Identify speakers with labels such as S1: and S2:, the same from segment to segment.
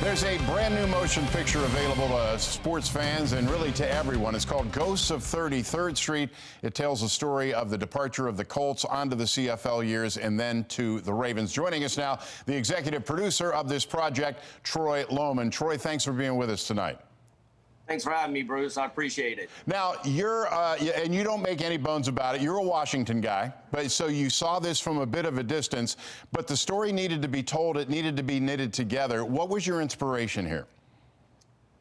S1: There's a brand new motion picture available to sports fans and really to everyone. It's called Ghosts of 33rd Street. It tells the story of the departure of the Colts onto the CFL years and then to the Ravens. Joining us now, the executive producer of this project, Troy Lowman. Troy, thanks for being with us tonight.
S2: Thanks for having me, Bruce. I appreciate it.
S1: Now, and you don't make any bones about it, you're a Washington guy, but so you saw this from a bit of a distance, but the story needed to be told, it needed to be knitted together. What was your inspiration here?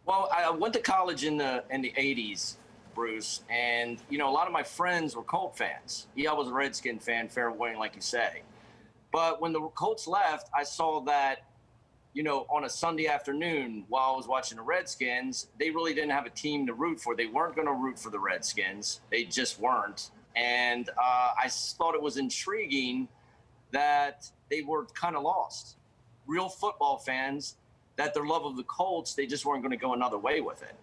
S2: Well, I went to college in the 80s, Bruce, and, you know, a lot of my friends were Colt fans. Yeah, I was a Redskin fan, fair warning, like you say. But when the Colts left, I saw that, you know, on a Sunday afternoon while I was watching the Redskins, they really didn't have a team to root for. They weren't going to root for the Redskins. They just weren't. And I thought it was intriguing that they were kind of lost. Real football fans, that their love of the Colts, they just weren't going to go another way with it.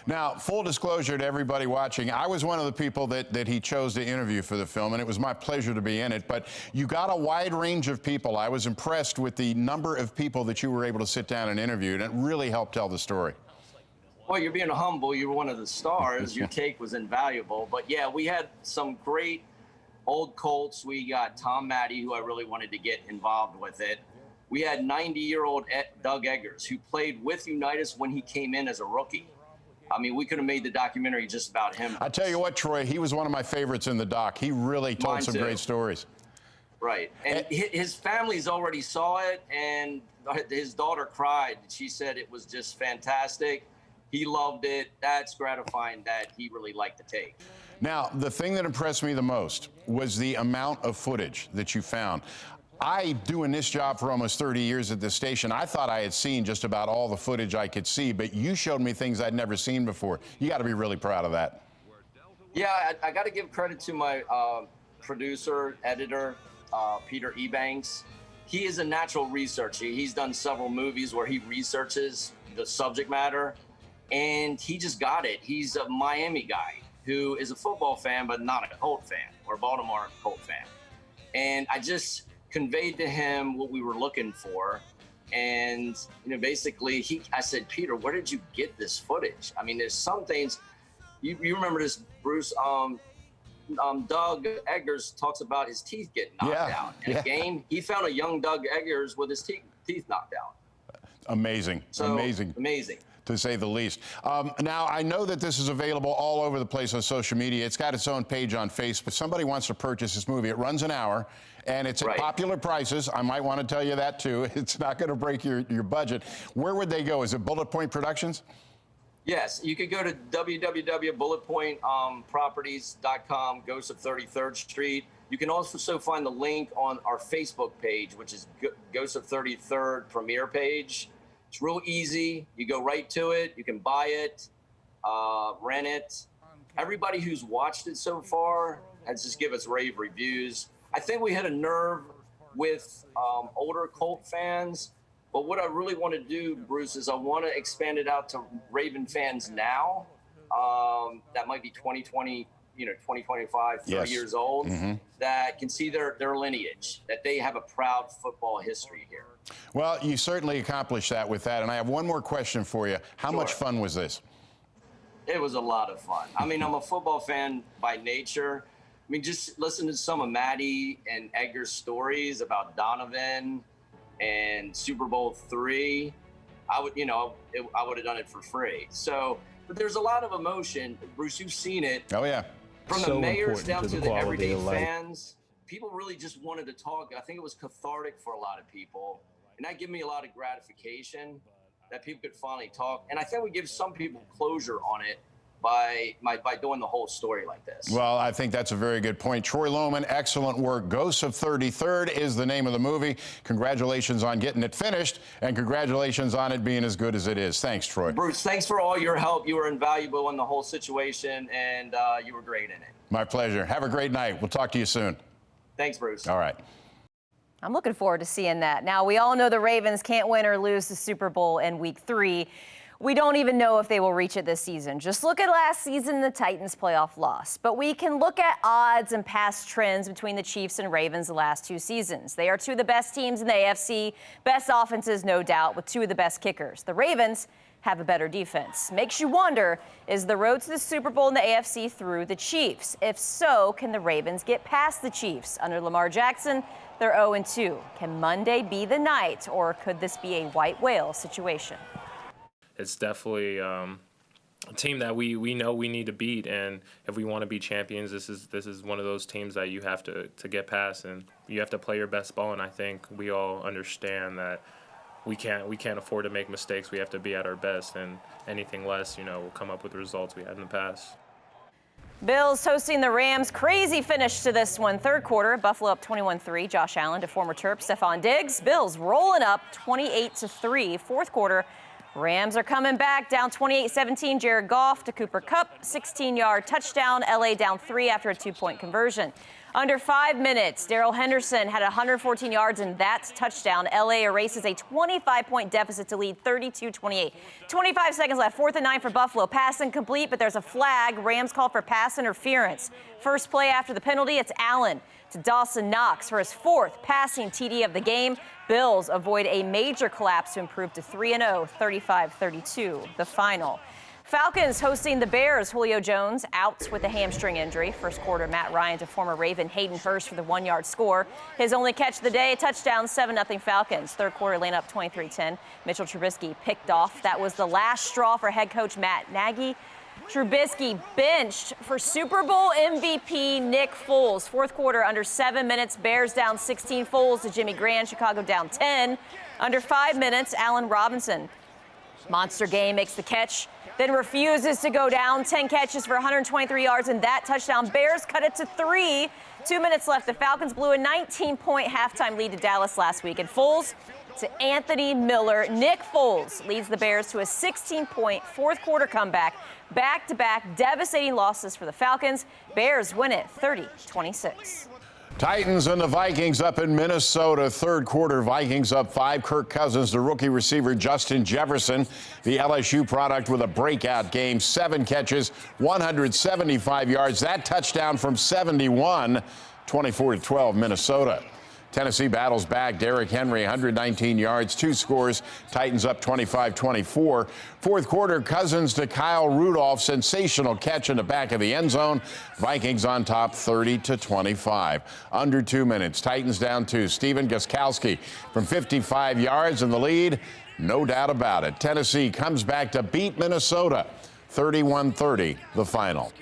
S1: Now, full disclosure to everybody watching, I was one of the people that he chose to interview for the film, and it was my pleasure to be in it. But you got a wide range of people. I was impressed with the number of people that you were able to sit down and interview, and it really helped tell the story.
S2: Well, you're being humble. You were one of the stars. Your take was invaluable. But, yeah, we had some great old Colts. We got Tom Matty, who I really wanted to get involved with it. We had 90-year-old Doug Eggers, who played with Unitas when he came in as a rookie. I mean, we could have made the documentary just about him.
S1: I tell you what, Troy, he was one of my favorites in the doc. He really told some great stories.
S2: Right. And his family's already saw it, and his daughter cried. She said it was just fantastic. He loved it. That's gratifying that he really liked the take.
S1: Now, the thing that impressed me the most was the amount of footage that you found. Doing this job for almost 30 years at this station, I thought I had seen just about all the footage I could see, but you showed me things I'd never seen before. You got to be really proud of that.
S2: Yeah, I got to give credit to my producer, editor, Peter Ebanks. He is a natural researcher. He's done several movies where he researches the subject matter, and he just got it. He's a Miami guy who is a football fan, but not a Colt fan, or a Baltimore Colt fan. And I just conveyed to him what we were looking for. And, you know, basically I said, Peter, where did you get this footage? I mean, there's some things, you remember this, Bruce, Doug Eggers talks about his teeth getting knocked out. In a game, he found a young Doug Eggers with his teeth knocked out.
S1: Amazing, amazing. To say the least. Now, I know that this is available all over the place on social media. It's got its own page on Facebook. If somebody wants to purchase this movie, it runs an hour, and it's at popular prices. I might want to tell you that, too. It's not going to break your budget. Where would they go? Is it Bullet Point Productions?
S2: Yes, you could go to www.bulletpointproperties.com, Ghosts of 33rd Street. You can also find the link on our Facebook page, which is Ghosts of 33rd premiere page. It's real easy. You go right to it. You can buy it, rent it. Everybody who's watched it so far has just given us rave reviews. I think we hit a nerve with older Colt fans. But what I really want to do, Bruce, is I want to expand it out to Raven fans now. That might be 2020, 2025, 30 years old, that can see their lineage, that they have a proud football history here.
S1: Well, you certainly accomplished that with that. And I have one more question for you. How much fun was this?
S2: It was a lot of fun. I mean, I'm a football fan by nature. I mean, just listen to some of Matty and Edgar's stories about Donovan and Super Bowl III. I would have done it for free. So, but there's a lot of emotion. Bruce, you've seen it.
S1: Oh, yeah.
S2: From the mayors down to the everyday fans, people really just wanted to talk. I think it was cathartic for a lot of people. And that gave me a lot of gratification that people could finally talk. And I think we give some people closure on it by doing the whole story like this.
S1: Well, I think that's a very good point. Troy Lowman, excellent work. Ghosts of 33rd is the name of the movie. Congratulations on getting it finished, and congratulations on it being as good as it is. Thanks, Troy.
S2: Bruce, thanks for all your help. You were invaluable in the whole situation, and you were great in it.
S1: My pleasure. Have a great night. We'll talk to you soon.
S2: Thanks, Bruce.
S1: All right.
S3: I'm looking forward to seeing that. Now, we all know the Ravens can't win or lose the Super Bowl in Week 3. We don't even know if they will reach it this season. Just look at last season, the Titans' playoff loss. But we can look at odds and past trends between the Chiefs and Ravens the last 2 seasons. They are 2 of the best teams in the AFC, best offenses, no doubt, with 2 of the best kickers. The Ravens have a better defense. Makes you wonder, is the road to the Super Bowl in the AFC through the Chiefs? If so, can the Ravens get past the Chiefs? Under Lamar Jackson, they're 0-2. Can Monday be the night, or could this be a white whale situation?
S4: It's definitely a team that we know we need to beat, and if we want to be champions, this is one of those teams that you have to get past, and you have to play your best ball. And I think we all understand that we can't afford to make mistakes. We have to be at our best, and anything less, will come up with the results we had in the past.
S3: Bills hosting the Rams. Crazy finish to this one. Third quarter, Buffalo up 21-3. Josh Allen to former Terp Stephon Diggs. Bills rolling up 28-3. Fourth quarter, Rams are coming back, down 28-17. Jared Goff to Cooper Kupp, 16-yard touchdown. LA down 3 after a 2-point conversion. Under 5 minutes, Darrell Henderson had 114 yards, and that's touchdown. LA erases a 25-point deficit to lead 32-28. 25 seconds left, 4th and 9 for Buffalo. Pass incomplete, but there's a flag. Rams call for pass interference. First play after the penalty, it's Allen to Dawson Knox for his 4th passing TD of the game. Bills avoid a major collapse to improve to 3-0, 35-32, the final. Falcons hosting the Bears. Julio Jones out with a hamstring injury. First quarter, Matt Ryan to former Raven Hayden Hurst for the 1-yard score. His only catch of the day, a touchdown, 7-0 Falcons. Third quarter, lane up 23-10. Mitchell Trubisky picked off. That was the last straw for head coach Matt Nagy. Trubisky benched for Super Bowl MVP Nick Foles. Fourth quarter, under 7 minutes, Bears down 16. Foles to Jimmy Graham, Chicago down 10. Under 5 minutes, Allen Robinson. Monster game, makes the catch, then refuses to go down. 10 catches for 123 yards and that touchdown. Bears cut it to 3. 2 minutes left. The Falcons blew a 19-point halftime lead to Dallas last week. And Foles to Anthony Miller. Nick Foles leads the Bears to a 16-point fourth quarter comeback. Back-to-back devastating losses for the Falcons. Bears win it 30-26.
S1: Titans and the Vikings up in Minnesota. Third quarter, Vikings up 5. Kirk Cousins, the rookie receiver Justin Jefferson, the LSU product, with a breakout game. 7 catches, 175 yards. That touchdown from 71, 24-12 Minnesota. Tennessee battles back. Derrick Henry, 119 yards, 2 scores. Titans up 25-24. Fourth quarter, Cousins to Kyle Rudolph. Sensational catch in the back of the end zone. Vikings on top 30-25. Under 2 minutes. Titans down 2. Steven Gostkowski from 55 yards in the lead. No doubt about it. Tennessee comes back to beat Minnesota. 31-30, the final.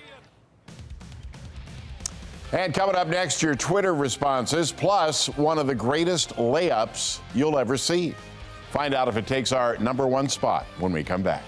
S1: And coming up next, your Twitter responses, plus one of the greatest layups you'll ever see. Find out if it takes our #1 spot when we come back.